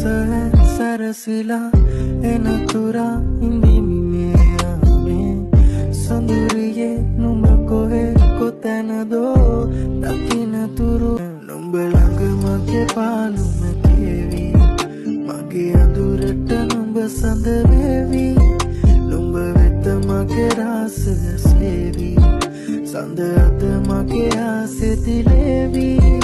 සරසිලා එනතුරා ඉඳිමිමේ සඳුරියේ නුඹ කොහේ කොතැනදෝ දකින්නතුරු නුඹ ළඟ මගේ පාළුම කෙවි මගේ අඳුරට නුඹ සඳ වේවි නුඹ වෙත මගේ රාසය සේවි සඳ අත මගේ ආසෙ දිලේවි